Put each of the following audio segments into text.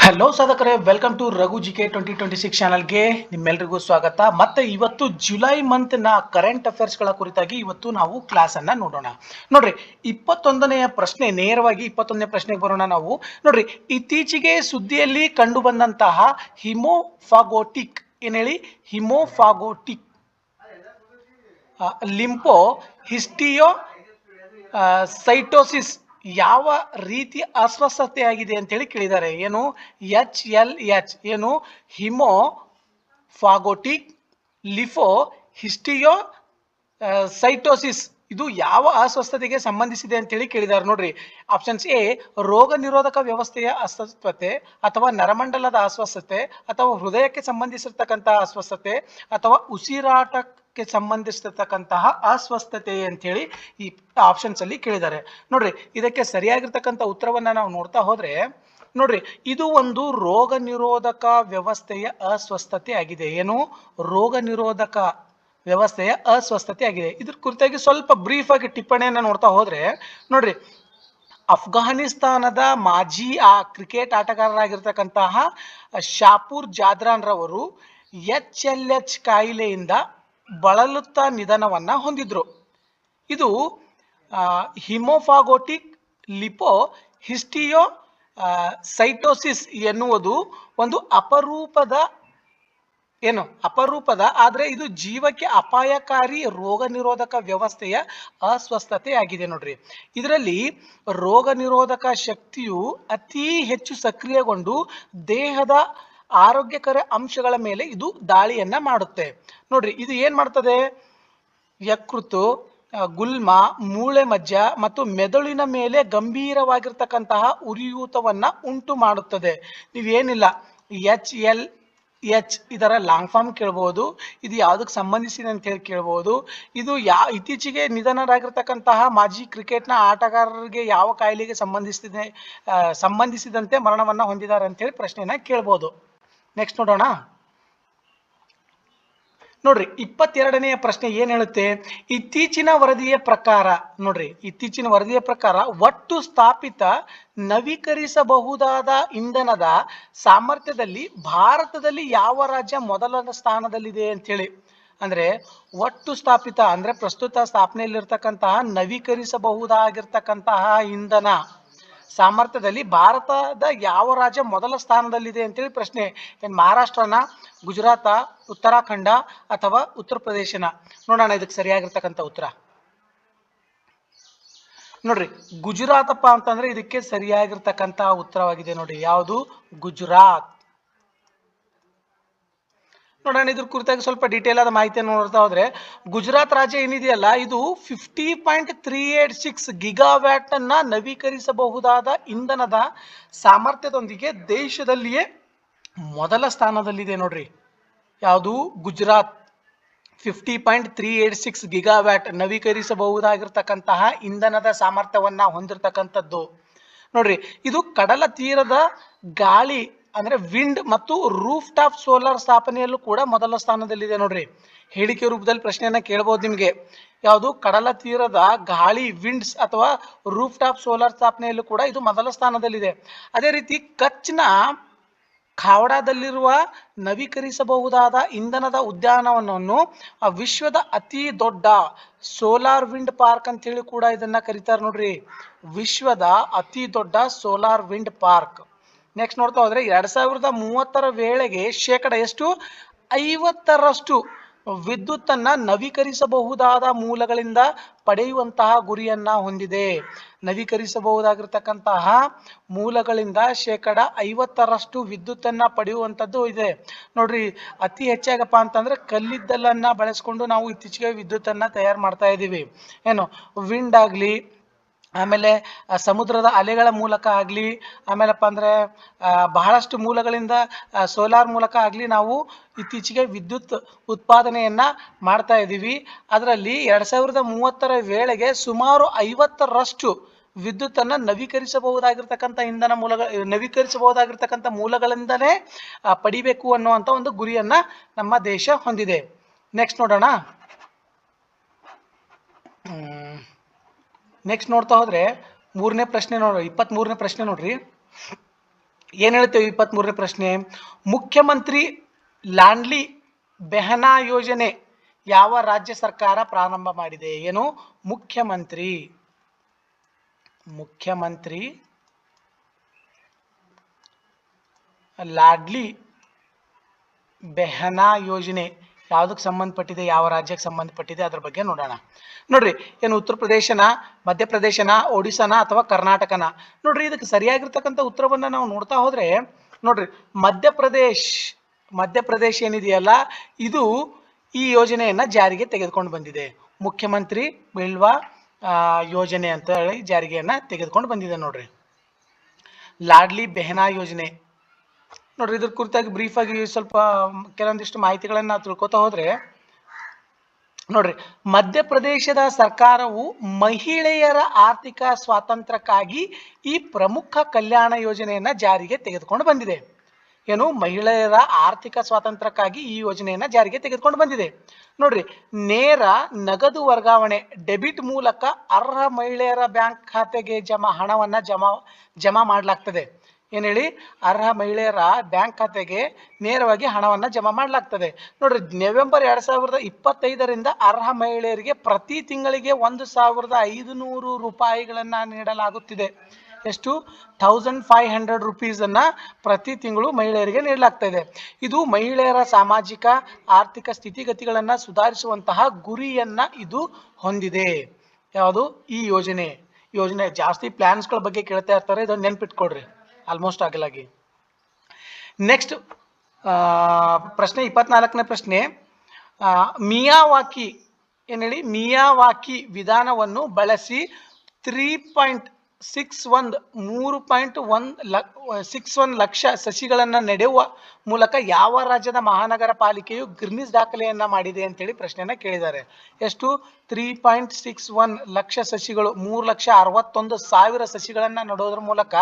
Hello ಸಾಧಕರೇ, welcome to Raghu G K 2026 ಚಾನಲ್ಗೆ ನಿಮ್ಮೆಲ್ಲರಿಗೂ ಸ್ವಾಗತ. ಮತ್ತೆ ಇವತ್ತು ಜುಲೈ ಮಂತ್ನ ಕರೆಂಟ್ ಅಫೇರ್ಸ್ಗಳ ಕುರಿತಾಗಿ ಇವತ್ತು ನಾವು ಕ್ಲಾಸ್ ಅನ್ನ ನೋಡೋಣ. ನೋಡ್ರಿ, 21ನೆಯ ಪ್ರಶ್ನೆ, ನೇರವಾಗಿ 21ನೇ ಪ್ರಶ್ನೆಗೆ ಬರೋಣ ನಾವು. ನೋಡ್ರಿ, ಇತ್ತೀಚೆಗೆ ಸುದ್ದಿಯಲ್ಲಿ ಕಂಡು ಬಂದಂತಹ ಹಿಮೋಫಾಗೋಟಿಕ್, ಏನ್ ಹೇಳಿ, ಹಿಮೋಫಾಗೋಟಿಕ್ ಲಿಂಪೋ ಹಿಸ್ಟಿಯೋ ಸೈಟೋಸಿಸ್ ಯಾವ ರೀತಿಯ ಅಸ್ವಸ್ಥತೆಯಾಗಿದೆ ಅಂತ ಹೇಳಿ ಕೇಳಿದ್ದಾರೆ. ಏನು, HLH, ಏನು, ಹಿಮೋ ಫಾಗೋಟಿಕ್ ಲಿಫೋ ಹಿಸ್ಟಿಯೋ ಸೈಟೋಸಿಸ್, ಇದು ಯಾವ ಅಸ್ವಸ್ಥತೆಗೆ ಸಂಬಂಧಿಸಿದೆ ಅಂತ ಹೇಳಿ ಕೇಳಿದ್ದಾರೆ. ನೋಡ್ರಿ, ಆಪ್ಷನ್ಸ್ ಎ ರೋಗ ನಿರೋಧಕ ವ್ಯವಸ್ಥೆಯ ಅಸ್ವಸ್ಥತೆ, ಅಥವಾ ನರಮಂಡಲದ ಅಸ್ವಸ್ಥತೆ, ಅಥವಾ ಹೃದಯಕ್ಕೆ ಸಂಬಂಧಿಸಿರ್ತಕ್ಕಂತಹ ಅಸ್ವಸ್ಥತೆ, ಅಥವಾ ಉಸಿರಾಟಕ್ಕೆ ಸಂಬಂಧಿಸಿರ್ತಕ್ಕಂತಹ ಅಸ್ವಸ್ಥತೆ ಅಂತ ಹೇಳಿ ಈ ಆಪ್ಷನ್ಸ್ ಅಲ್ಲಿ ಕೇಳಿದ್ದಾರೆ. ನೋಡ್ರಿ, ಇದಕ್ಕೆ ಸರಿಯಾಗಿರ್ತಕ್ಕಂಥ ಉತ್ತರವನ್ನ ನಾವು ನೋಡ್ತಾ ಹೋದ್ರೆ, ನೋಡ್ರಿ, ಇದು ಒಂದು ರೋಗ ನಿರೋಧಕ ವ್ಯವಸ್ಥೆಯ ಅಸ್ವಸ್ಥತೆ ಆಗಿದೆ. ಏನು, ರೋಗ ನಿರೋಧಕ ವ್ಯವಸ್ಥೆಯ ಅಸ್ವಸ್ಥತೆ ಆಗಿದೆ. ಇದ್ರ ಕುರಿತಾಗಿ ಸ್ವಲ್ಪ ಬ್ರೀಫ್ ಆಗಿ ಟಿಪ್ಪಣಿಯನ್ನ ನೋಡ್ತಾ ಹೋದ್ರೆ, ನೋಡ್ರಿ, ಅಫ್ಘಾನಿಸ್ತಾನದ ಮಾಜಿ ಕ್ರಿಕೆಟ್ ಆಟಗಾರರಾಗಿರ್ತಕ್ಕಂತಹ ಶಾಪೂರ್ ಜಾದ್ರಾನ್ ರವರು HLH ಕಾಯಿಲೆಯಿಂದ ಬಳಲುತ್ತಾ ನಿಧನವನ್ನ ಹೊಂದಿದ್ರು. ಇದು ಹಿಮೋಫಾಗೋಟಿಕ್ ಲಿಪೋ ಹಿಸ್ಟಿಯೋ ಸೈಟೋಸಿಸ್ ಎನ್ನುವುದು ಒಂದು ಅಪರೂಪದ ಆದರೆ ಇದು ಜೀವಕ್ಕೆ ಅಪಾಯಕಾರಿ ರೋಗ ನಿರೋಧಕ ವ್ಯವಸ್ಥೆಯ ಅಸ್ವಸ್ಥತೆ ಆಗಿದೆ. ನೋಡ್ರಿ, ಇದರಲ್ಲಿ ರೋಗ ನಿರೋಧಕ ಶಕ್ತಿಯು ಅತಿ ಹೆಚ್ಚು ಸಕ್ರಿಯಗೊಂಡು ದೇಹದ ಆರೋಗ್ಯಕರ ಅಂಶಗಳ ಮೇಲೆ ಇದು ದಾಳಿಯನ್ನ ಮಾಡುತ್ತೆ. ನೋಡ್ರಿ, ಇದು ಏನ್ ಮಾಡ್ತದೆ, ಯಕೃತ್ತು, ಗುಲ್ಮ, ಮೂಳೆ ಮಜ್ಜ ಮತ್ತು ಮೆದುಳಿನ ಮೇಲೆ ಗಂಭೀರವಾಗಿರ್ತಕ್ಕಂತಹ ಉರಿಯೂತವನ್ನ ಉಂಟು ಮಾಡುತ್ತದೆ. ನೀವೇನಿಲ್ಲ, HLH ಇದರ ಲಾಂಗ್ ಫಾರ್ಮ್ ಕೇಳ್ಬೋದು, ಇದು ಯಾವುದಕ್ಕೆ ಸಂಬಂಧಿಸಿದೆ ಅಂತ ಹೇಳಿ ಕೇಳ್ಬೋದು. ಇದು ಇತ್ತೀಚೆಗೆ ನಿಧನರಾಗಿರ್ತಕ್ಕಂತಹ ಮಾಜಿ ಕ್ರಿಕೆಟ್ನ ಆಟಗಾರರಿಗೆ ಯಾವ ಕಾಯಿಲೆಗೆ ಸಂಬಂಧಿಸಿದಂತೆ ಮರಣವನ್ನ ಹೊಂದಿದ್ದಾರೆ ಅಂತ ಹೇಳಿ ಪ್ರಶ್ನೆಯನ್ನ ಕೇಳ್ಬೋದು. ನೆಕ್ಸ್ಟ್ ನೋಡೋಣ. ನೋಡ್ರಿ, 22ನೆಯ ಪ್ರಶ್ನೆ ಏನ್ ಹೇಳುತ್ತೆ, ಇತ್ತೀಚಿನ ವರದಿಯ ಪ್ರಕಾರ ಒಟ್ಟು ಸ್ಥಾಪಿತ ನವೀಕರಿಸಬಹುದಾದ ಇಂಧನದ ಸಾಮರ್ಥ್ಯದಲ್ಲಿ ಭಾರತದಲ್ಲಿ ಯಾವ ರಾಜ್ಯ ಮೊದಲ ಸ್ಥಾನದಲ್ಲಿದೆ ಅಂತ ಹೇಳಿ. ಅಂದ್ರೆ ಒಟ್ಟು ಸ್ಥಾಪಿತ ಅಂದ್ರೆ ಪ್ರಸ್ತುತ ಸ್ಥಾಪನೆಯಲ್ಲಿರ್ತಕ್ಕಂತಹ ನವೀಕರಿಸಬಹುದಾಗಿರ್ತಕ್ಕಂತಹ ಇಂಧನ ಸಾಮರ್ಥ್ಯದಲ್ಲಿ ಭಾರತದ ಯಾವ ರಾಜ್ಯ ಮೊದಲ ಸ್ಥಾನದಲ್ಲಿದೆ ಅಂತೇಳಿ ಪ್ರಶ್ನೆ. ಏನ್ ಮಹಾರಾಷ್ಟ್ರನ, ಗುಜರಾತ, ಉತ್ತರಾಖಂಡ ಅಥವಾ ಉತ್ತರ ಪ್ರದೇಶನ? ನೋಡೋಣ ಇದಕ್ಕೆ ಸರಿಯಾಗಿರ್ತಕ್ಕಂಥ ಉತ್ತರ. ನೋಡ್ರಿ, ಗುಜರಾತಪ್ಪ ಅಂತಂದ್ರೆ ಇದಕ್ಕೆ ಸರಿಯಾಗಿರ್ತಕ್ಕಂಥ ಉತ್ತರವಾಗಿದೆ. ನೋಡ್ರಿ, ಯಾವುದು, ಗುಜರಾತ್. ನೋಡೋಣ ಇದ್ರ ಕುರಿತಾಗಿ ಸ್ವಲ್ಪ ಡೀಟೇಲ್ ಆದ ಮಾಹಿತಿಯನ್ನು ನೋಡ್ತಾ ಹೋದ್ರೆ, ಗುಜರಾತ್ ರಾಜ್ಯ ಏನಿದೆಯಲ್ಲ, ಇದು 50.386 ಗಿಗಾವ್ಯಾಟ್ ಅನ್ನ ನವೀಕರಿಸಬಹುದಾದ ಇಂಧನದ ಸಾಮರ್ಥ್ಯದೊಂದಿಗೆ ದೇಶದಲ್ಲಿಯೇ ಮೊದಲ ಸ್ಥಾನದಲ್ಲಿದೆ. ನೋಡ್ರಿ, ಯಾವುದು, ಗುಜರಾತ್ 50.386 ಗಿಗಾವ್ಯಾಟ್ ನವೀಕರಿಸಬಹುದಾಗಿರ್ತಕ್ಕಂತಹ ಇಂಧನದ ಸಾಮರ್ಥ್ಯವನ್ನ ಹೊಂದಿರತಕ್ಕಂಥದ್ದು. ನೋಡ್ರಿ, ಇದು ಕಡಲ ತೀರದ ಗಾಳಿ ಅಂದ್ರೆ ವಿಂಡ್ ಮತ್ತು ರೂಫ್ ಟಾಪ್ ಸೋಲಾರ್ ಸ್ಥಾಪನೆಯಲ್ಲೂ ಕೂಡ ಮೊದಲ ಸ್ಥಾನದಲ್ಲಿದೆ. ನೋಡ್ರಿ, ಹೇಳಿಕೆ ರೂಪದಲ್ಲಿ ಪ್ರಶ್ನೆಯನ್ನ ಕೇಳಬಹುದು ನಿಮ್ಗೆ. ಯಾವುದು, ಕಡಲ ತೀರದ ಗಾಳಿ ವಿಂಡ್ಸ್ ಅಥವಾ ರೂಫ್ ಟಾಪ್ ಸೋಲಾರ್ ಸ್ಥಾಪನೆಯಲ್ಲೂ ಕೂಡ ಇದು ಮೊದಲ ಸ್ಥಾನದಲ್ಲಿದೆ. ಅದೇ ರೀತಿ ಕಚ್ನ ಖಾವಡಾದಲ್ಲಿರುವ ನವೀಕರಿಸಬಹುದಾದ ಇಂಧನದ ಉದ್ಯಾನವನವನ್ನು ವಿಶ್ವದ ಅತಿ ದೊಡ್ಡ ಸೋಲಾರ್ ವಿಂಡ್ ಪಾರ್ಕ್ ಅಂತ ಹೇಳಿ ಕೂಡ ಇದನ್ನ ಕರೀತಾರೆ. ನೋಡ್ರಿ, ವಿಶ್ವದ ಅತಿ ದೊಡ್ಡ ಸೋಲಾರ್ ವಿಂಡ್ ಪಾರ್ಕ್. ನೆಕ್ಸ್ಟ್ ನೋಡ್ತಾ ಹೋದ್ರೆ, 2030 ವೇಳೆಗೆ ಶೇಕಡ ಎಷ್ಟು, 50ರಷ್ಟು ವಿದ್ಯುತ್ತನ್ನ ನವೀಕರಿಸಬಹುದಾದ ಮೂಲಗಳಿಂದ ಪಡೆಯುವಂತಹ ಗುರಿಯನ್ನ ಹೊಂದಿದೆ. ನವೀಕರಿಸಬಹುದಾಗಿರ್ತಕ್ಕಂತಹ ಮೂಲಗಳಿಂದ ಶೇಕಡ 50ರಷ್ಟು ವಿದ್ಯುತ್ತನ್ನ ಪಡೆಯುವಂಥದ್ದು ಇದೆ. ನೋಡ್ರಿ, ಅತಿ ಹೆಚ್ಚಾಗಪ್ಪ ಅಂತಂದ್ರೆ ಕಲ್ಲಿದ್ದಲನ್ನ ಬಳಸ್ಕೊಂಡು ನಾವು ಇತ್ತೀಚೆಗೆ ವಿದ್ಯುತ್ತನ್ನ ತಯಾರು ಮಾಡ್ತಾ ಇದ್ದೀವಿ. ಏನು, ವಿಂಡ್ ಆಗ್ಲಿ, ಆಮೇಲೆ ಸಮುದ್ರದ ಅಲೆಗಳ ಮೂಲಕ ಆಗಲಿ, ಆಮೇಲಪ್ಪ ಅಂದರೆ ಬಹಳಷ್ಟು ಮೂಲಗಳಿಂದ ಸೋಲಾರ್ ಮೂಲಕ ಆಗಲಿ ನಾವು ಇತ್ತೀಚೆಗೆ ವಿದ್ಯುತ್ ಉತ್ಪಾದನೆಯನ್ನು ಮಾಡ್ತಾ ಇದ್ದೀವಿ. ಅದರಲ್ಲಿ 2030 ವೇಳೆಗೆ ಸುಮಾರು 50ರಷ್ಟು ವಿದ್ಯುತ್ತನ್ನು ನವೀಕರಿಸಬಹುದಾಗಿರ್ತಕ್ಕಂಥ ಮೂಲಗಳಿಂದಲೇ ಪಡಿಬೇಕು ಅನ್ನುವಂಥ ಒಂದು ಗುರಿಯನ್ನು ನಮ್ಮ ದೇಶ ಹೊಂದಿದೆ. ನೆಕ್ಸ್ಟ್ ನೋಡೋಣ. ನೆಕ್ಸ್ಟ್ ನೋಡ್ತಾ ಹೋದ್ರೆ 23ನೇ ಪ್ರಶ್ನೆ ನೋಡ್ರಿ. ಏನ್ ಹೇಳ್ತೇವೆ 23ನೇ ಪ್ರಶ್ನೆ, ಮುಖ್ಯಮಂತ್ರಿ ಲಾಡ್ಲಿ ಬೆಹನಾ ಯೋಜನೆ ಯಾವ ರಾಜ್ಯ ಸರ್ಕಾರ ಪ್ರಾರಂಭ ಮಾಡಿದೆ? ಏನು? ಮುಖ್ಯಮಂತ್ರಿ ಲಾಡ್ಲಿ ಬೆಹನಾ ಯೋಜನೆ ಯಾವುದಕ್ಕೆ ಸಂಬಂಧಪಟ್ಟಿದೆ, ಯಾವ ರಾಜ್ಯಕ್ಕೆ ಸಂಬಂಧಪಟ್ಟಿದೆ ಅದ್ರ ಬಗ್ಗೆ ನೋಡೋಣ. ನೋಡ್ರಿ, ಏನು ಉತ್ತರ ಪ್ರದೇಶನ, ಮಧ್ಯಪ್ರದೇಶನ, ಒಡಿಶಾನ ಅಥವಾ ಕರ್ನಾಟಕನ? ನೋಡ್ರಿ, ಇದಕ್ಕೆ ಸರಿಯಾಗಿರ್ತಕ್ಕಂಥ ಉತ್ತರವನ್ನ ನಾವು ನೋಡ್ತಾ ಹೋದ್ರೆ ನೋಡ್ರಿ, ಮಧ್ಯಪ್ರದೇಶ ಏನಿದೆಯಲ್ಲ, ಇದು ಈ ಯೋಜನೆಯನ್ನ ಜಾರಿಗೆ ತೆಗೆದುಕೊಂಡು ಬಂದಿದೆ. ಮುಖ್ಯಮಂತ್ರಿ ಬಿಲ್ವಾ ಯೋಜನೆ ಅಂತ ಹೇಳಿ ಜಾರಿಗೆಯನ್ನ ತೆಗೆದುಕೊಂಡು ಬಂದಿದೆ. ನೋಡ್ರಿ, ಲಾಡ್ಲಿ ಬೆಹನಾ ಯೋಜನೆ. ನೋಡ್ರಿ, ಇದ್ರ ಕುರಿತಾಗಿ ಬ್ರೀಫ್ ಆಗಿ ಸ್ವಲ್ಪ ಕೆಲವೊಂದಿಷ್ಟು ಮಾಹಿತಿಗಳನ್ನ ತಿಳ್ಕೊತಾ ಹೋದ್ರೆ ನೋಡ್ರಿ, ಮಧ್ಯಪ್ರದೇಶದ ಸರ್ಕಾರವು ಮಹಿಳೆಯರ ಆರ್ಥಿಕ ಸ್ವಾತಂತ್ರ್ಯಕ್ಕಾಗಿ ಈ ಪ್ರಮುಖ ಕಲ್ಯಾಣ ಯೋಜನೆಯನ್ನ ಜಾರಿಗೆ ತೆಗೆದುಕೊಂಡು ಬಂದಿದೆ. ಏನು? ಮಹಿಳೆಯರ ಆರ್ಥಿಕ ಸ್ವಾತಂತ್ರ್ಯಕ್ಕಾಗಿ ಈ ಯೋಜನೆಯನ್ನ ಜಾರಿಗೆ ತೆಗೆದುಕೊಂಡು ಬಂದಿದೆ. ನೋಡ್ರಿ, ನೇರ ನಗದು ವರ್ಗಾವಣೆ ಡೆಬಿಟ್ ಮೂಲಕ ಅರ್ಹ ಮಹಿಳೆಯರ ಬ್ಯಾಂಕ್ ಖಾತೆಗೆ ಹಣವನ್ನ ಜಮಾ ಮಾಡಲಾಗ್ತದೆ. ಏನ್ ಹೇಳಿ? ಅರ್ಹ ಮಹಿಳೆಯರ ಬ್ಯಾಂಕ್ ಖಾತೆಗೆ ನೇರವಾಗಿ ಹಣವನ್ನ ಜಮಾ ಮಾಡಲಾಗ್ತದೆ. ನೋಡ್ರಿ, ನವೆಂಬರ್ 2025ರಿಂದ ಅರ್ಹ ಮಹಿಳೆಯರಿಗೆ ಪ್ರತಿ ತಿಂಗಳಿಗೆ 1,500 ರೂಪಾಯಿಗಳನ್ನ ನೀಡಲಾಗುತ್ತಿದೆ. ಎಷ್ಟು? 1,500 ರುಪೀಸ್ ಅನ್ನ ಪ್ರತಿ ತಿಂಗಳು ಮಹಿಳೆಯರಿಗೆ ನೀಡಲಾಗ್ತಾ ಇದೆ. ಇದು ಮಹಿಳೆಯರ ಸಾಮಾಜಿಕ ಆರ್ಥಿಕ ಸ್ಥಿತಿಗತಿಗಳನ್ನ ಸುಧಾರಿಸುವಂತಹ ಗುರಿಯನ್ನ ಇದು ಹೊಂದಿದೆ. ಯಾವುದು? ಈ ಯೋಜನೆ ಜಾಸ್ತಿ ಪ್ಲಾನ್ಸ್ಗಳ ಬಗ್ಗೆ ಕೇಳ್ತಾ ಇರ್ತಾರೆ, ಇದನ್ನ ನೆನ್ಪಿಟ್ಕೊಡ್ರಿ ಆಲ್ಮೋಸ್ಟ್ ಆಗಲಾಗಿ. ನೆಕ್ಸ್ಟ್ ಪ್ರಶ್ನೆ 24ನೇ ಪ್ರಶ್ನೆ, ಮಿಯಾವಾಕಿ ಏನ್ ಹೇಳಿ? ಮಿಯಾವಾಕಿ ವಿಧಾನವನ್ನು ಬಳಸಿ 3.61 ಲಕ್ಷ ಸಸಿಗಳನ್ನ ನೆಡುವ ಮೂಲಕ ಯಾವ ರಾಜ್ಯದ ಮಹಾನಗರ ಪಾಲಿಕೆಯು ಗಿನ್ನಿಸ್ ದಾಖಲೆಯನ್ನ ಮಾಡಿದೆ ಅಂತೇಳಿ ಪ್ರಶ್ನೆಯನ್ನ ಕೇಳಿದ್ದಾರೆ. ಎಷ್ಟು? 3.61 ಲಕ್ಷ ಸಸಿಗಳು, 3,61,000 ಸಸಿಗಳನ್ನ ನೆಡೋದ್ರ ಮೂಲಕ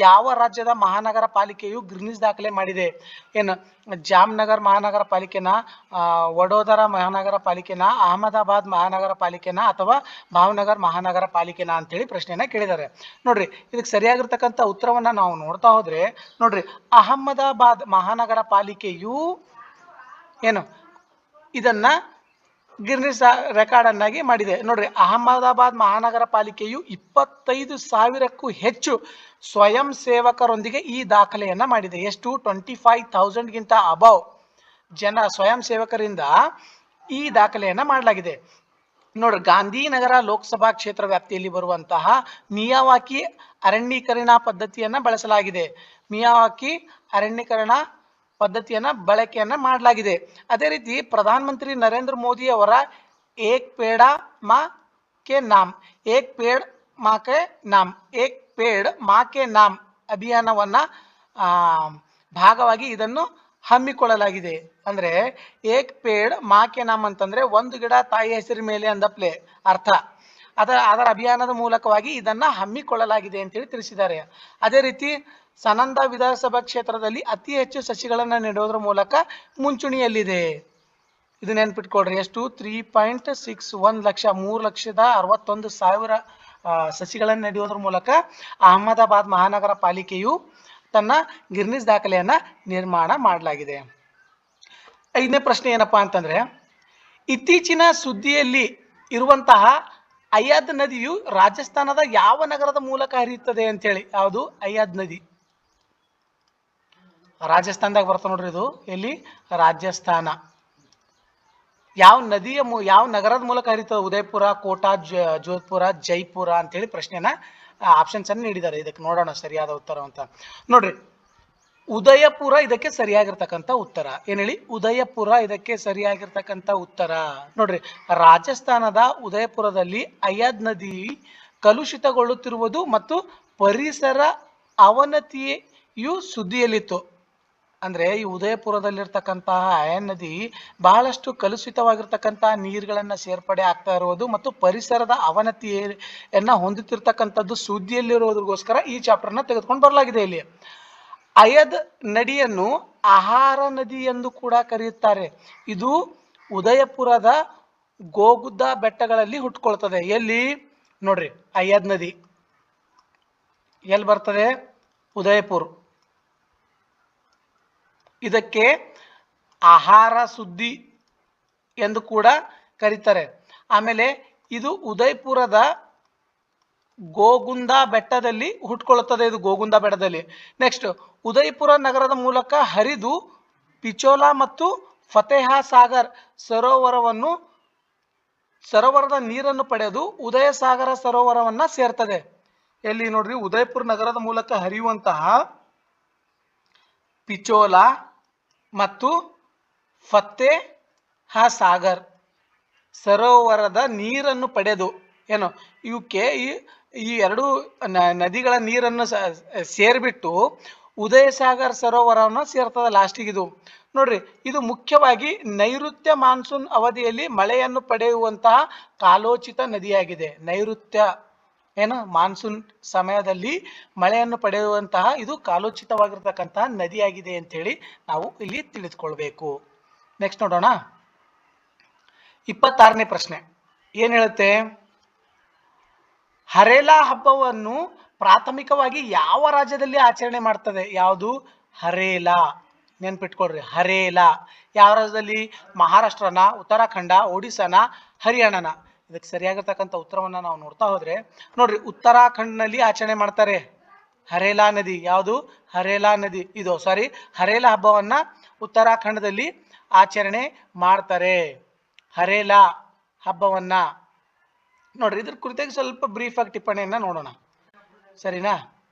ಯಾವ ರಾಜ್ಯದ ಮಹಾನಗರ ಪಾಲಿಕೆಯು ಗಿನ್ನಿಸ್ ದಾಖಲೆ ಮಾಡಿದೆ? ಏನು? ಜಾಮ್ನಗರ್ ಮಹಾನಗರ ಪಾಲಿಕೆನ, ವಡೋದರ ಮಹಾನಗರ ಪಾಲಿಕೆನ, ಅಹಮದಾಬಾದ್ ಮಹಾನಗರ ಪಾಲಿಕೆನ ಅಥವಾ ಭಾವನಗರ್ ಮಹಾನಗರ ಪಾಲಿಕೆನ ಅಂತೇಳಿ ಪ್ರಶ್ನೆಯನ್ನ ಕೇಳಿದ್ದಾರೆ. ನೋಡ್ರಿ, ಇದಕ್ಕೆ ಸರಿಯಾಗಿರ್ತಕ್ಕಂಥ ಉತ್ತರವನ್ನ ನಾವು ನೋಡ್ತಾ ಹೋದ್ರೆ ನೋಡ್ರಿ, ಅಹಮದಾಬಾದ್ ಮಹಾನಗರ ಪಾಲಿಕೆಯು ಏನು ಇದನ್ನ ಗಿನ್ನಿಸ್ ರೆಕಾರ್ಡ್ ಅನ್ನಾಗಿ ಮಾಡಿದೆ. ನೋಡ್ರಿ, ಅಹಮದಾಬಾದ್ ಮಹಾನಗರ ಪಾಲಿಕೆಯು 25,000ಕ್ಕೂ ಹೆಚ್ಚು ಸ್ವಯಂ ಸೇವಕರೊಂದಿಗೆ ಈ ದಾಖಲೆಯನ್ನ ಮಾಡಿದೆ. ಎಷ್ಟು? 25,000ಗಿಂತ ಅಬವ್ ಸ್ವಯಂ ಸೇವಕರಿಂದ ಈ ದಾಖಲೆಯನ್ನ ಮಾಡಲಾಗಿದೆ. ನೋಡ್ರಿ, ಗಾಂಧಿನಗರ ಲೋಕಸಭಾ ಕ್ಷೇತ್ರ ವ್ಯಾಪ್ತಿಯಲ್ಲಿ ಬರುವಂತಹ ಮಿಯಾವಾಕಿ ಅರಣ್ಯೀಕರಣ ಪದ್ಧತಿಯನ್ನ ಬಳಸಲಾಗಿದೆ. ಮಿಯಾವಾಕಿ ಅರಣ್ಯೀಕರಣ ಪದ್ಧತಿಯನ್ನ ಬಳಕೆಯನ್ನ ಮಾಡಲಾಗಿದೆ. ಅದೇ ರೀತಿ ಪ್ರಧಾನ ಮಂತ್ರಿ ನರೇಂದ್ರ ಮೋದಿ ಅವರ ಏಕ್ ಪೇಡ ಮಾ ಕೆ ನಾಮ್ ಅಭಿಯಾನವನ್ನ ಭಾಗವಾಗಿ ಇದನ್ನು ಹಮ್ಮಿಕೊಳ್ಳಲಾಗಿದೆ. ಅಂದ್ರೆ ಏಕ್ ಪೇಡ್ ಮಾ ಕೆ ನಾಮ್ ಅಂತಂದ್ರೆ ಒಂದು ಗಿಡ ತಾಯಿ ಹೆಸರಿನ ಮೇಲೆ ಅಂದಪ್ಲೆ ಅರ್ಥ. ಅದರ ಅಭಿಯಾನದ ಮೂಲಕವಾಗಿ ಇದನ್ನ ಹಮ್ಮಿಕೊಳ್ಳಲಾಗಿದೆ ಅಂತೇಳಿ ತಿಳಿಸಿದ್ದಾರೆ. ಅದೇ ರೀತಿ ಸನಂದ ವಿಧಾನಸಭಾ ಕ್ಷೇತ್ರದಲ್ಲಿ ಅತಿ ಹೆಚ್ಚು ಸಸಿಗಳನ್ನ ನೆಡೋದ್ರ ಮೂಲಕ ಮುಂಚೂಣಿಯಲ್ಲಿದೆ. ಇದು ನೆನ್ಪಿಟ್ಕೊಳ್ರಿ. ಎಷ್ಟು? 3.61 ಲಕ್ಷ, 3,61,000 ಸಸಿಗಳನ್ನು ನೆಡುವುದರ ಮೂಲಕ ಅಹಮದಾಬಾದ್ ಮಹಾನಗರ ಪಾಲಿಕೆಯು ತನ್ನ ಗಿನ್ನಿಸ್ ದಾಖಲೆಯನ್ನ ನಿರ್ಮಾಣ ಮಾಡಲಾಗಿದೆ. 5ನೇ ಪ್ರಶ್ನೆ ಏನಪ್ಪಾ ಅಂತಂದ್ರೆ, ಇತ್ತೀಚಿನ ಸುದ್ದಿಯಲ್ಲಿ ಇರುವಂತಹ ಅಯ್ಯದ್ ನದಿಯು ರಾಜಸ್ಥಾನದ ಯಾವ ನಗರದ ಮೂಲಕ ಹರಿಯುತ್ತದೆ ಅಂತೇಳಿ? ಯಾವುದು? ಅಯ್ಯದ್ ನದಿ ರಾಜಸ್ಥಾನದಾಗ ಬರ್ತಾ ನೋಡ್ರಿ. ಇದು ಎಲ್ಲಿ? ರಾಜಸ್ಥಾನ. ಯಾವ ನದಿಯ ಯಾವ ನಗರದ ಮೂಲಕ ಹರಿತದೆ? ಉದಯಪುರ, ಕೋಟಾ, ಜೋಧ್ಪುರ, ಜೈಪುರ ಅಂತೇಳಿ ಪ್ರಶ್ನೆನ ಆಪ್ಷನ್ಸ್ ಅನ್ನು ನೀಡಿದ್ದಾರೆ. ಇದಕ್ಕೆ ನೋಡೋಣ ಸರಿಯಾದ ಉತ್ತರ ಅಂತ. ನೋಡ್ರಿ, ಉದಯಪುರ ಇದಕ್ಕೆ ಸರಿಯಾಗಿರ್ತಕ್ಕಂಥ ಉತ್ತರ. ಏನ್ ಹೇಳಿ? ಉದಯಪುರ ಇದಕ್ಕೆ ಸರಿಯಾಗಿರ್ತಕ್ಕಂಥ ಉತ್ತರ. ನೋಡ್ರಿ, ರಾಜಸ್ಥಾನದ ಉದಯಪುರದಲ್ಲಿ ಅಯ್ಯದ್ ನದಿ ಕಲುಷಿತಗೊಳ್ಳುತ್ತಿರುವುದು ಮತ್ತು ಪರಿಸರ ಅವನತಿಯು ಸುದ್ದಿಯಲ್ಲಿತ್ತು. ಅಂದ್ರೆ ಈ ಉದಯಪುರದಲ್ಲಿರ್ತಕ್ಕಂತಹ ಅಯ್ಯದ್ ನದಿ ಬಹಳಷ್ಟು ಕಲುಷಿತವಾಗಿರ್ತಕ್ಕಂತಹ ನೀರುಗಳನ್ನ ಸೇರ್ಪಡೆ ಆಗ್ತಾ ಇರುವುದು ಮತ್ತು ಪರಿಸರದ ಅವನತಿಯನ್ನ ಹೊಂದುತ್ತಿರ್ತಕ್ಕಂಥದ್ದು ಸುದ್ದಿಯಲ್ಲಿರುವುದಕ್ಕೋಸ್ಕರ ಈ ಚಾಪ್ಟರ್ನ ತೆಗೆದುಕೊಂಡು ಬರಲಾಗಿದೆ. ಇಲ್ಲಿ ಅಯ್ಯದ್ ನದಿಯನ್ನು ಆಹಾರ ನದಿ ಎಂದು ಕೂಡ ಕರೆಯುತ್ತಾರೆ. ಇದು ಉದಯಪುರದ ಗೋಗುದ್ದ ಬೆಟ್ಟಗಳಲ್ಲಿ ಹುಟ್ಟುಕೊಳ್ತದೆ. ಎಲ್ಲಿ? ನೋಡ್ರಿ, ಅಯ್ಯದ್ ನದಿ ಎಲ್ಲಿ ಬರ್ತದೆ? ಉದಯಪುರ್. ಇದಕ್ಕೆ ಆಹಾರ ಸುದ್ದಿ ಎಂದು ಕೂಡ ಕರೀತಾರೆ. ಆಮೇಲೆ ಇದು ಉದಯಪುರದ ಗೋಗುಂದ ಬೆಟ್ಟದಲ್ಲಿ ಹುಟ್ಕೊಳ್ಳುತ್ತದೆ. ಇದು ಗೋಗುಂದ ಬೆಟ್ಟದಲ್ಲಿ. ನೆಕ್ಸ್ಟ್, ಉದಯಪುರ ನಗರದ ಮೂಲಕ ಹರಿದು ಪಿಚೋಲಾ ಮತ್ತು ಫತೇಹ ಸಾಗರ್ ಸರೋವರದ ನೀರನ್ನು ಪಡೆದು ಉದಯ ಸಾಗರ ಸರೋವರವನ್ನ ಸೇರ್ತದೆ. ಎಲ್ಲಿ ನೋಡ್ರಿ, ಉದಯಪುರ ನಗರದ ಮೂಲಕ ಹರಿಯುವಂತಹ ಪಿಚೋಲಾ ಮತ್ತು ಫತೇಹ ಸಾಗರ್ ಸರೋವರದ ನೀರನ್ನು ಪಡೆದು ಏನು ಇವಕ್ಕೆ ಈ ಎರಡು ನದಿಗಳ ನೀರನ್ನು ಸೇರ್ಬಿಟ್ಟು ಉದಯ ಸಾಗರ್ ಸರೋವರವನ್ನು ಸೇರ್ತದೆ ಲಾಸ್ಟಿಗೆ. ಇದು ನೋಡ್ರಿ, ಇದು ಮುಖ್ಯವಾಗಿ ನೈಋತ್ಯ ಮಾನ್ಸೂನ್ ಅವಧಿಯಲ್ಲಿ ಮಳೆಯನ್ನು ಪಡೆಯುವಂತಹ ಕಾಲೋಚಿತ ನದಿಯಾಗಿದೆ. ನೈಋತ್ಯ ಮಾನ್ಸೂನ್ ಸಮಯದಲ್ಲಿ ಮಳೆಯನ್ನು ಪಡೆಯುವಂತಹ ಇದು ಕಾಲೋಚಿತವಾಗಿರ್ತಕ್ಕಂತಹ ನದಿಯಾಗಿದೆ ಅಂತ ಹೇಳಿ ನಾವು ಇಲ್ಲಿ ತಿಳಿದುಕೊಳ್ಬೇಕು. ನೆಕ್ಸ್ಟ್ ನೋಡೋಣ, 26ನೇ ಪ್ರಶ್ನೆ ಏನ್ ಹೇಳುತ್ತೆ? ಹರೇಲಾ ಹಬ್ಬವನ್ನು ಪ್ರಾಥಮಿಕವಾಗಿ ಯಾವ ರಾಜ್ಯದಲ್ಲಿ ಆಚರಣೆ ಮಾಡ್ತದೆ? ಯಾವುದು? ಹರೇಲಾ. ನೆನ್ಪಿಟ್ಕೊಳ್ರಿ, ಹರೇಲಾ ಯಾವ ರಾಜ್ಯದಲ್ಲಿ? ಮಹಾರಾಷ್ಟ್ರನ, ಉತ್ತರಾಖಂಡ, ಒಡಿಸ್ಸಾನ, ಹರಿಯಾಣನ? ಇದಕ್ಕೆ ಸರಿಯಾಗಿರ್ತಕ್ಕಂಥ ಉತ್ತರವನ್ನ ನಾವು ನೋಡ್ತಾ ಹೋದ್ರೆ ನೋಡ್ರಿ, ಉತ್ತರಾಖಂಡ್ನಲ್ಲಿ ಆಚರಣೆ ಮಾಡ್ತಾರೆ ಹರೇಲಾ ನದಿ. ಯಾವುದು? ಹರೇಲಾ ನದಿ. ಇದು ಹರೇಲಾ ಹಬ್ಬವನ್ನ ಉತ್ತರಾಖಂಡದಲ್ಲಿ ಆಚರಣೆ ಮಾಡ್ತಾರೆ. ಹರೇಲಾ ಹಬ್ಬವನ್ನ ನೋಡ್ರಿ, ಇದ್ರ ಕುರಿತಾಗಿ ಸ್ವಲ್ಪ ಬ್ರೀಫ್ ಆಗಿ ಟಿಪ್ಪಣಿಯನ್ನ ನೋಡೋಣ, ಸರಿನಾ?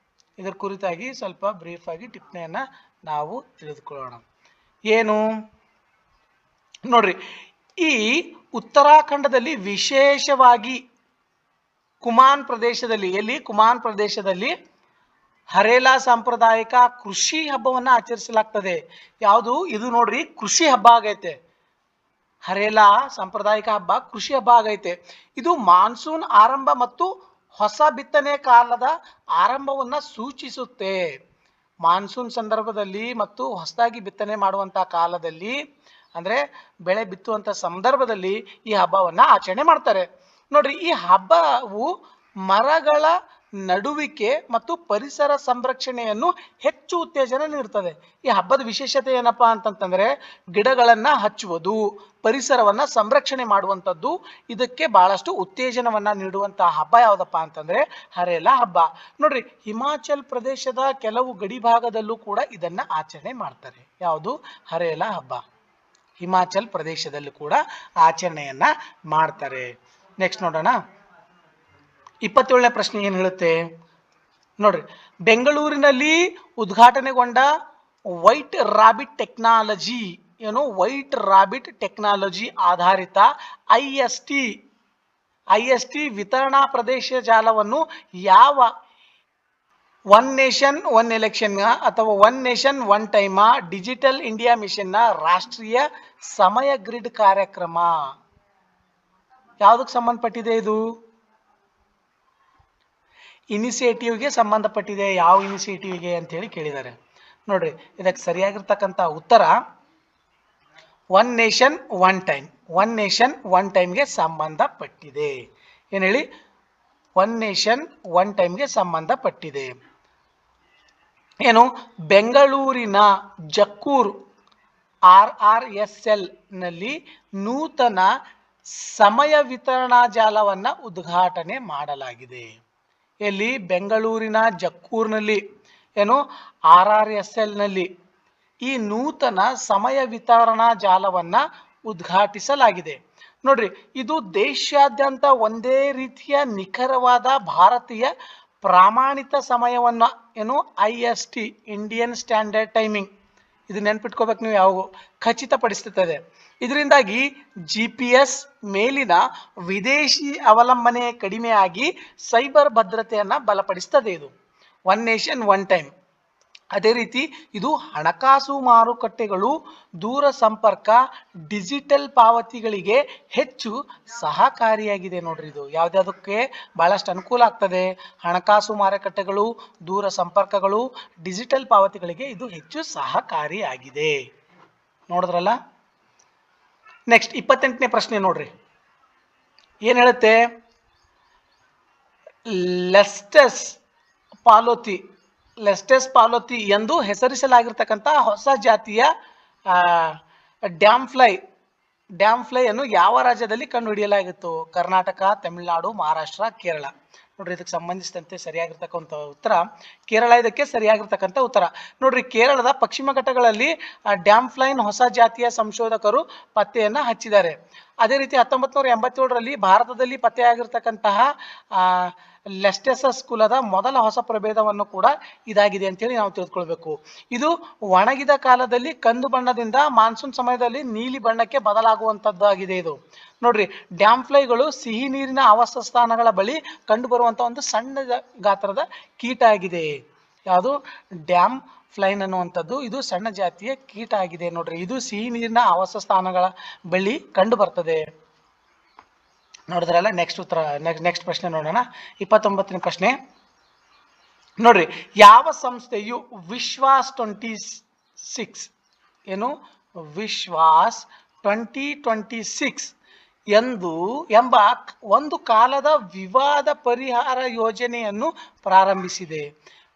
ಇದರ ಕುರಿತಾಗಿ ಸ್ವಲ್ಪ ಬ್ರೀಫ್ ಆಗಿ ಟಿಪ್ಪಣಿಯನ್ನ ನಾವು ತಿಳಿದುಕೊಳ್ಳೋಣ. ಏನು ನೋಡ್ರಿ, ಈ ಉತ್ತರಾಖಂಡದಲ್ಲಿ ವಿಶೇಷವಾಗಿ ಕುಮಾನ್ ಪ್ರದೇಶದಲ್ಲಿ, ಎಲ್ಲಿ? ಕುಮಾನ್ ಪ್ರದೇಶದಲ್ಲಿ ಹರೇಲಾ ಸಾಂಪ್ರದಾಯಿಕ ಕೃಷಿ ಹಬ್ಬವನ್ನ ಆಚರಿಸಲಾಗ್ತದೆ. ಯಾವುದು ಇದು? ನೋಡ್ರಿ, ಕೃಷಿ ಹಬ್ಬ ಆಗೈತೆ. ಹರೇಲಾ ಸಾಂಪ್ರದಾಯಿಕ ಹಬ್ಬ ಕೃಷಿ ಹಬ್ಬ ಆಗೈತೆ. ಇದು ಮಾನ್ಸೂನ್ ಆರಂಭ ಮತ್ತು ಹೊಸ ಬಿತ್ತನೆ ಕಾಲದ ಆರಂಭವನ್ನ ಸೂಚಿಸುತ್ತೆ. ಮಾನ್ಸೂನ್ ಸಂದರ್ಭದಲ್ಲಿ ಮತ್ತು ಹೊಸದಾಗಿ ಬಿತ್ತನೆ ಮಾಡುವಂತಹ ಕಾಲದಲ್ಲಿ, ಅಂದ್ರೆ ಬೆಳೆ ಬಿತ್ತುವಂತ ಸಂದರ್ಭದಲ್ಲಿ ಈ ಹಬ್ಬವನ್ನ ಆಚರಣೆ ಮಾಡ್ತಾರೆ. ನೋಡ್ರಿ, ಈ ಹಬ್ಬವು ಮರಗಳ ನಡುವಿಕೆ ಮತ್ತು ಪರಿಸರ ಸಂರಕ್ಷಣೆಯನ್ನು ಹೆಚ್ಚು ಉತ್ತೇಜನ ನೀಡುತ್ತದೆ. ಈ ಹಬ್ಬದ ವಿಶೇಷತೆ ಏನಪ್ಪಾ ಅಂತಂತಂದ್ರೆ ಗಿಡಗಳನ್ನ ಹಚ್ಚುವುದು, ಪರಿಸರವನ್ನ ಸಂರಕ್ಷಣೆ ಮಾಡುವಂಥದ್ದು. ಇದಕ್ಕೆ ಬಹಳಷ್ಟು ಉತ್ತೇಜನವನ್ನ ನೀಡುವಂತಹ ಹಬ್ಬ ಯಾವುದಪ್ಪ ಅಂತಂದ್ರೆ ಹರೇಲಾ ಹಬ್ಬ. ನೋಡ್ರಿ, ಹಿಮಾಚಲ್ ಪ್ರದೇಶದ ಕೆಲವು ಗಡಿ ಭಾಗದಲ್ಲೂ ಕೂಡ ಇದನ್ನ ಆಚರಣೆ ಮಾಡ್ತಾರೆ. ಯಾವುದು? ಹರೇಲಾ ಹಬ್ಬ ಹಿಮಾಚಲ್ ಪ್ರದೇಶದಲ್ಲೂ ಕೂಡ ಆಚರಣೆಯನ್ನ ಮಾಡ್ತಾರೆ. ನೆಕ್ಸ್ಟ್ ನೋಡೋಣ, 27ನೇ ಪ್ರಶ್ನೆ ಏನ್ ಹೇಳುತ್ತೆ ನೋಡ್ರಿ, ಬೆಂಗಳೂರಿನಲ್ಲಿ ಉದ್ಘಾಟನೆಗೊಂಡ ವೈಟ್ ರಾಬಿಟ್ ಟೆಕ್ನಾಲಜಿ ಏನು? ವೈಟ್ ರಾಬಿಟ್ ಟೆಕ್ನಾಲಜಿ ಆಧಾರಿತ ಐಎಸ್ಟಿ ವಿತರಣಾ ಪ್ರದೇಶ ಜಾಲವನ್ನು ಯಾವ ಒನ್ ನೇಷನ್ ಒನ್ ಎಲೆಕ್ಷನ್ ಅಥವಾ one nation one time digital India ಮಿಷನ್ನ ರಾಷ್ಟ್ರೀಯ ಸಮಯ ಗ್ರಿಡ್ ಕಾರ್ಯಕ್ರಮ ಯಾವುದಕ್ಕೆ ಸಂಬಂಧಪಟ್ಟಿದೆ? ಇದು ಇನಿಷಿಯೇಟಿವ್ಗೆ ಸಂಬಂಧಪಟ್ಟಿದೆ. ಯಾವ ಇನಿಷಿಯೇಟಿವ್ಗೆ ಅಂತ ಹೇಳಿ ಕೇಳಿದ್ದಾರೆ. ನೋಡ್ರಿ, ಇದಕ್ಕೆ ಸರಿಯಾಗಿರ್ತಕ್ಕಂಥ ಉತ್ತರ one nation one time. One nation one ಟೈಮ್ಗೆ ಸಂಬಂಧಪಟ್ಟಿದೆ. ಏನ್ ಹೇಳಿ? ಒನ್ ನೇಷನ್ ಒನ್ ಟೈಮ್ಗೆ ಸಂಬಂಧಪಟ್ಟಿದೆ. ಏನು? ಬೆಂಗಳೂರಿನ ಜಕ್ಕೂರ್ RRSL ನಲ್ಲಿ ನೂತನ ಸಮಯ ವಿತರಣಾ ಜಾಲವನ್ನ ಉದ್ಘಾಟನೆ ಮಾಡಲಾಗಿದೆ. ಎಲ್ಲಿ? ಬೆಂಗಳೂರಿನ ಜಕ್ಕೂರ್ನಲ್ಲಿ ಏನು RRSL ನಲ್ಲಿ ಈ ನೂತನ ಸಮಯ ವಿತರಣಾ ಜಾಲವನ್ನ ಉದ್ಘಾಟಿಸಲಾಗಿದೆ. ನೋಡ್ರಿ, ಇದು ದೇಶಾದ್ಯಂತ ಒಂದೇ ರೀತಿಯ ನಿಖರವಾದ ಭಾರತೀಯ ಪ್ರಾಮಾಣಿತ ಸಮಯವನ್ನ ಏನು IST ಇಂಡಿಯನ್ ಸ್ಟ್ಯಾಂಡರ್ಡ್ ಟೈಮಿಂಗ್ ಇದು ನೆನ್ಪಿಟ್ಕೋಬೇಕು ನೀವು, ಯಾವ ಖಚಿತಪಡಿಸುತ್ತದೆ. ಇದರಿಂದಾಗಿ GPS ಮೇಲಿನ ವಿದೇಶಿ ಅವಲಂಬನೆ ಕಡಿಮೆಯಾಗಿ ಸೈಬರ್ ಭದ್ರತೆಯನ್ನ ಬಲಪಡಿಸ್ತದೆ. ಇದು ಒನ್ ನೇಷನ್ ಒನ್ ಟೈಮ್. ಅದೇ ರೀತಿ ಇದು ಹಣಕಾಸು ಮಾರುಕಟ್ಟೆಗಳು, ದೂರ ಸಂಪರ್ಕ, ಡಿಜಿಟಲ್ ಪಾವತಿಗಳಿಗೆ ಹೆಚ್ಚು ಸಹಕಾರಿಯಾಗಿದೆ. ನೋಡ್ರಿ, ಇದು ಯಾವ್ದಾದಕ್ಕೆ ಬಹಳಷ್ಟು ಅನುಕೂಲ ಆಗ್ತದೆ? ಹಣಕಾಸು ಮಾರುಕಟ್ಟೆಗಳು, ದೂರ ಸಂಪರ್ಕಗಳು, ಡಿಜಿಟಲ್ ಪಾವತಿಗಳಿಗೆ ಇದು ಹೆಚ್ಚು ಸಹಕಾರಿಯಾಗಿದೆ. ನೋಡಿದ್ರಲ್ಲ? ನೆಕ್ಸ್ಟ್ 28ನೇ ಪ್ರಶ್ನೆ ನೋಡ್ರಿ, ಏನ್ ಹೇಳುತ್ತೆ? ಲೆಸ್ಟಸ್ ಪಾಲೋತಿ ಲೆಸ್ಟೆಸ್ ಪಾಲೋತಿ ಎಂದು ಹೆಸರಿಸಲಾಗಿರ್ತಕ್ಕಂಥ ಹೊಸ ಜಾತಿಯ ಡ್ಯಾಮ್ ಫ್ಲೈ ಅನ್ನು ಯಾವ ರಾಜ್ಯದಲ್ಲಿ ಕಂಡುಹಿಡಿಯಲಾಗಿತ್ತು? ಕರ್ನಾಟಕ, ತಮಿಳುನಾಡು, ಮಹಾರಾಷ್ಟ್ರ, ಕೇರಳ. ನೋಡ್ರಿ, ಇದಕ್ಕೆ ಸಂಬಂಧಿಸಿದಂತೆ ಸರಿಯಾಗಿರ್ತಕ್ಕಂಥ ಉತ್ತರ ಕೇರಳ. ಇದಕ್ಕೆ ಸರಿಯಾಗಿರ್ತಕ್ಕಂಥ ಉತ್ತರ. ನೋಡ್ರಿ, ಕೇರಳದ ಪಶ್ಚಿಮ ಘಟ್ಟಗಳಲ್ಲಿ ಡ್ಯಾಮ್ ಫ್ಲೈನ್ ಹೊಸ ಜಾತಿಯ ಸಂಶೋಧಕರು ಪತ್ತೆಯನ್ನ ಹಚ್ಚಿದ್ದಾರೆ. ಅದೇ ರೀತಿ 1987ರಲ್ಲಿ ಭಾರತದಲ್ಲಿ ಪತ್ತೆಯಾಗಿರ್ತಕ್ಕಂತಹ ಲೆಸ್ಟೆಸಸ್ ಕುಲದ ಮೊದಲ ಹೊಸ ಪ್ರಭೇದವನ್ನು ಕೂಡ ಇದಾಗಿದೆ ಅಂತೇಳಿ ನಾವು ತಿಳ್ಕೊಳ್ಬೇಕು. ಇದು ಒಣಗಿದ ಕಾಲದಲ್ಲಿ ಕಂದು ಬಣ್ಣದಿಂದ ಮಾನ್ಸೂನ್ ಸಮಯದಲ್ಲಿ ನೀಲಿ ಬಣ್ಣಕ್ಕೆ ಬದಲಾಗುವಂತದ್ದಾಗಿದೆ. ಇದು ನೋಡ್ರಿ, ಡ್ಯಾಮ್ ಫ್ಲೈಗಳು ಸಿಹಿ ನೀರಿನ ಆವಾಸ ಸ್ಥಾನಗಳ ಬಳಿ ಕಂಡು ಬರುವಂತ ಒಂದು ಸಣ್ಣ ಗಾತ್ರದ ಕೀಟ ಆಗಿದೆ. ಯಾವುದು? ಡ್ಯಾಮ್ ಫ್ಲೈನ್ ಅನ್ನುವಂಥದ್ದು ಇದು ಸಣ್ಣ ಜಾತಿಯ ಕೀಟ ಆಗಿದೆ. ನೋಡ್ರಿ, ಇದು ಸಿಹಿ ನೀರಿನ ಆವಾಸ ಸ್ಥಾನಗಳ ಬಳಿ ಕಂಡು ಬರ್ತದೆ. ನೋಡಿದ್ರಲ್ಲ, ನೆಕ್ಸ್ಟ್ ಪ್ರಶ್ನೆ ನೋಡೋಣ. 29ನೇ ಪ್ರಶ್ನೆ ನೋಡ್ರಿ, ಯಾವ ಸಂಸ್ಥೆಯು ವಿಶ್ವಾಸ್ 26 ಏನು ವಿಶ್ವಾಸ್ 2026 ಎಂಬ ಒಂದು ಕಾಲದ ವಿವಾದ ಪರಿಹಾರ ಯೋಜನೆಯನ್ನು ಪ್ರಾರಂಭಿಸಿದೆ?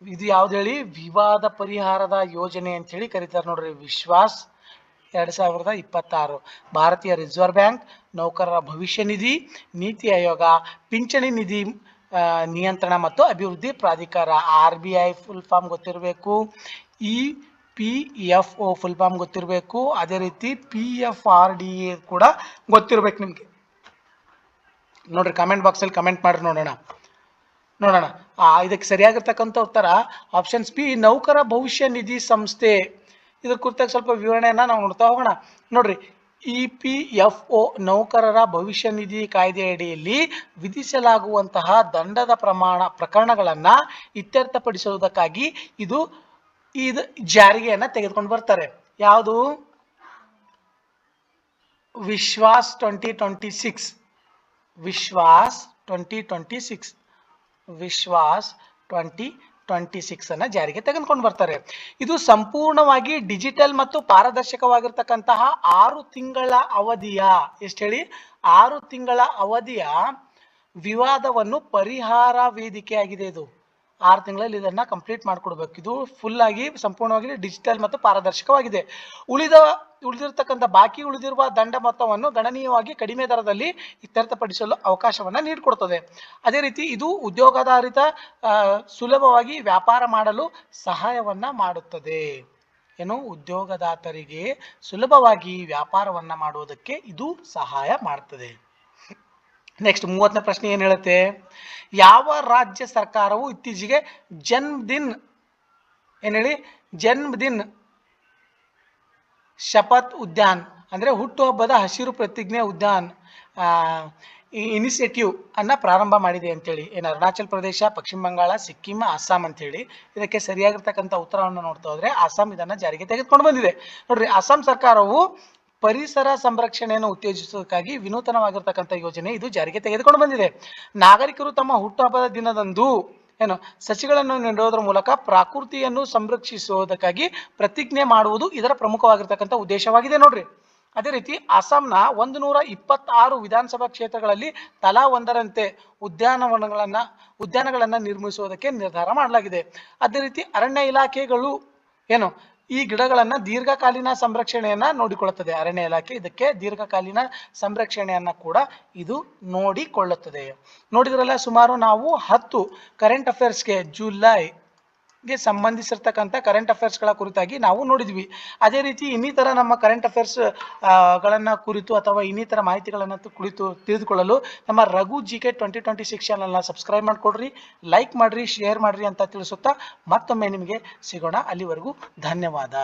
ಇದು ಯಾವ್ದು ಹೇಳಿ? ವಿವಾದ ಪರಿಹಾರದ ಯೋಜನೆ ಅಂತ ಹೇಳಿ ಕರೀತಾರೆ. ನೋಡ್ರಿ, ವಿಶ್ವಾಸ್ 2026. ಭಾರತೀಯ ರಿಸರ್ವ್ ಬ್ಯಾಂಕ್, ನೌಕರರ ಭವಿಷ್ಯ ನಿಧಿ, ನೀತಿ ಆಯೋಗ, ಪಿಂಚಣಿ ನಿಧಿ ನಿಯಂತ್ರಣ ಮತ್ತು ಅಭಿವೃದ್ಧಿ ಪ್ರಾಧಿಕಾರ. RBI ಫುಲ್ ಫಾರ್ಮ್ ಗೊತ್ತಿರಬೇಕು, EPFO ಫುಲ್ ಫಾರ್ಮ್ ಗೊತ್ತಿರಬೇಕು, ಅದೇ ರೀತಿ PFRDA ಕೂಡ ಗೊತ್ತಿರಬೇಕು ನಿಮ್ಗೆ. ನೋಡ್ರಿ, ಕಮೆಂಟ್ ಬಾಕ್ಸ್ ಅಲ್ಲಿ ಕಮೆಂಟ್ ಮಾಡ್ರಿ ನೋಡೋಣ. ಇದಕ್ಕೆ ಸರಿಯಾಗಿರ್ತಕ್ಕಂಥ ಉತ್ತರ ಆಪ್ಷನ್ಸ್ ಬಿ, ನೌಕರ ಭವಿಷ್ಯ ನಿಧಿ ಸಂಸ್ಥೆ. ಇದ್ರ ಕುರಿತಾಗಿ ಸ್ವಲ್ಪ ವಿವರಣೆಯನ್ನ ನಾವು ನೋಡ್ತಾ ಹೋಗೋಣ. ನೋಡ್ರಿ, EPFO ನೌಕರರ ಭವಿಷ್ಯ ನಿಧಿ ಕಾಯ್ದೆ ಅಡಿಯಲ್ಲಿ ವಿಧಿಸಲಾಗುವಂತಹ ದಂಡದ ಪ್ರಕರಣಗಳನ್ನ ಇತ್ಯರ್ಥಪಡಿಸುವುದಕ್ಕಾಗಿ ಇದು ಜಾರಿಗೆಯನ್ನ ತೆಗೆದುಕೊಂಡು ಬರ್ತಾರೆ. ಯಾವುದು? ವಿಶ್ವಾಸ್ 2026. ವಿಶ್ವಾಸ್ 2026 ಅನ್ನ ಜಾರಿಗೆ ತೆಗೆದುಕೊಂಡು ಬರ್ತಾರೆ. ಇದು ಸಂಪೂರ್ಣವಾಗಿ ಡಿಜಿಟಲ್ ಮತ್ತು ಪಾರದರ್ಶಕವಾಗಿರ್ತಕ್ಕಂತಹ 6 ತಿಂಗಳ ಅವಧಿಯ, ಎಷ್ಟು ಹೇಳಿ? 6 ತಿಂಗಳ ಅವಧಿಯ ವಿವಾದವನ್ನು ಪರಿಹಾರ ವೇದಿಕೆ ಆಗಿದೆ. ಇದು 6 ತಿಂಗಳಲ್ಲಿ ಇದನ್ನ ಕಂಪ್ಲೀಟ್ ಮಾಡ್ಕೊಡ್ಬೇಕು. ಇದು ಫುಲ್ ಆಗಿ ಸಂಪೂರ್ಣವಾಗಿ ಡಿಜಿಟಲ್ ಮತ್ತು ಪಾರದರ್ಶಕವಾಗಿದೆ. ಉಳಿದಿರ್ತಕ್ಕಂಥ ಬಾಕಿ ಉಳಿದಿರುವ ದಂಡ ಮೊತ್ತವನ್ನು ಗಣನೀಯವಾಗಿ ಕಡಿಮೆ ದರದಲ್ಲಿ ಇತ್ಯರ್ಥಪಡಿಸಲು ಅವಕಾಶವನ್ನ ನೀಡಿಕೊಡ್ತದೆ. ಅದೇ ರೀತಿ ಇದು ಉದ್ಯೋಗಾಧಾರಿತ ಸುಲಭವಾಗಿ ವ್ಯಾಪಾರ ಮಾಡಲು ಸಹಾಯವನ್ನ ಮಾಡುತ್ತದೆ. ಏನು? ಉದ್ಯೋಗದಾತರಿಗೆ ಸುಲಭವಾಗಿ ವ್ಯಾಪಾರವನ್ನ ಮಾಡುವುದಕ್ಕೆ ಇದು ಸಹಾಯ ಮಾಡ್ತದೆ. ನೆಕ್ಸ್ಟ್ 30ನೇ ಪ್ರಶ್ನೆ ಏನ್ ಹೇಳುತ್ತೆ? ಯಾವ ರಾಜ್ಯ ಸರ್ಕಾರವು ಇತ್ತೀಚೆಗೆ ಜನ್ಮದಿನ್ ಶಪಥ್ ಉದ್ಯಾನ್ ಅಂದ್ರೆ ಹುಟ್ಟುಹಬ್ಬದ ಹಸಿರು ಪ್ರತಿಜ್ಞೆ ಉದ್ಯಾನ್ ಇನಿಷಿಯೇಟಿವ್ ಅನ್ನ ಪ್ರಾರಂಭ ಮಾಡಿದೆ ಅಂತೇಳಿ? ಏನು? ಅರುಣಾಚಲ್ ಪ್ರದೇಶ, ಪಶ್ಚಿಮ ಬಂಗಾಳ, ಸಿಕ್ಕಿಂ, ಅಸ್ಸಾಂ ಅಂತೇಳಿ. ಇದಕ್ಕೆ ಸರಿಯಾಗಿರ್ತಕ್ಕಂಥ ಉತ್ತರವನ್ನು ನೋಡ್ತಾ ಹೋದ್ರೆ ಅಸ್ಸಾಂ ಇದನ್ನ ಜಾರಿಗೆ ತೆಗೆದುಕೊಂಡು ಬಂದಿದೆ. ನೋಡ್ರಿ, ಅಸ್ಸಾಂ ಸರ್ಕಾರವು ಪರಿಸರ ಸಂರಕ್ಷಣೆಯನ್ನು ಉತ್ತೇಜಿಸುವುದಕ್ಕಾಗಿ ವಿನೂತನವಾಗಿರ್ತಕ್ಕಂಥ ಯೋಜನೆ ಇದು ಜಾರಿಗೆ ತೆಗೆದುಕೊಂಡು ಬಂದಿದೆ. ನಾಗರಿಕರು ತಮ್ಮ ಹುಟ್ಟುಹಬ್ಬದ ದಿನದಂದು ಸಸಿಗಳನ್ನು ನೆಡುವುದರ ಮೂಲಕ ಪ್ರಕೃತಿಯನ್ನು ಸಂರಕ್ಷಿಸುವುದಕ್ಕಾಗಿ ಪ್ರತಿಜ್ಞೆ ಮಾಡುವುದು ಇದರ ಪ್ರಮುಖವಾಗಿರ್ತಕ್ಕಂಥ ಉದ್ದೇಶವಾಗಿದೆ. ನೋಡ್ರಿ, ಅದೇ ರೀತಿ ಅಸ್ಸಾಂನ 126 ವಿಧಾನಸಭಾ ಕ್ಷೇತ್ರಗಳಲ್ಲಿ ತಲಾ ಒಂದರಂತೆ ಉದ್ಯಾನಗಳನ್ನ ನಿರ್ಮಿಸುವುದಕ್ಕೆ ನಿರ್ಧಾರ ಮಾಡಲಾಗಿದೆ. ಅದೇ ರೀತಿ ಅರಣ್ಯ ಇಲಾಖೆಗಳು ಈ ಗಿಡಗಳನ್ನ ದೀರ್ಘಕಾಲೀನ ಸಂರಕ್ಷಣೆಯನ್ನ ನೋಡಿಕೊಳ್ಳುತ್ತದೆ. ಅರಣ್ಯ ಇಲಾಖೆ ಇದಕ್ಕೆ ದೀರ್ಘಕಾಲೀನ ಸಂರಕ್ಷಣೆಯನ್ನ ಕೂಡ ಇದು ನೋಡಿಕೊಳ್ಳುತ್ತದೆ. ನೋಡಿದ್ರಲ್ಲ, ಸುಮಾರು ನಾವು 10 ಕರೆಂಟ್ ಅಫೇರ್ಸ್ಗೆ ಜುಲೈಗೆ ಸಂಬಂಧಿಸಿರ್ತಕ್ಕಂಥ ಕರೆಂಟ್ ಅಫೇರ್ಸ್ಗಳ ಕುರಿತಾಗಿ ನಾವು ನೋಡಿದ್ವಿ. ಅದೇ ರೀತಿ ಇನ್ನಿತರ ನಮ್ಮ ಕರೆಂಟ್ ಅಫೇರ್ಸ್ ಗಳನ್ನ ಕುರಿತು ಅಥವಾ ಇನ್ನಿತರ ಮಾಹಿತಿಗಳನ್ನ ಕುರಿತು ತಿಳಿದುಕೊಳ್ಳಲು ನಮ್ಮ ರಘು GK 2026 ಚಾನಲ್ನ ಸಬ್ಸ್ಕ್ರೈಬ್ ಮಾಡ್ಕೊಡ್ರಿ, ಲೈಕ್ ಮಾಡ್ರಿ, ಶೇರ್ ಮಾಡ್ರಿ ಅಂತ ತಿಳಿಸುತ್ತಾ ಮತ್ತೊಮ್ಮೆ ನಿಮಗೆ ಸಿಗೋಣ. ಅಲ್ಲಿವರೆಗೂ ಧನ್ಯವಾದ.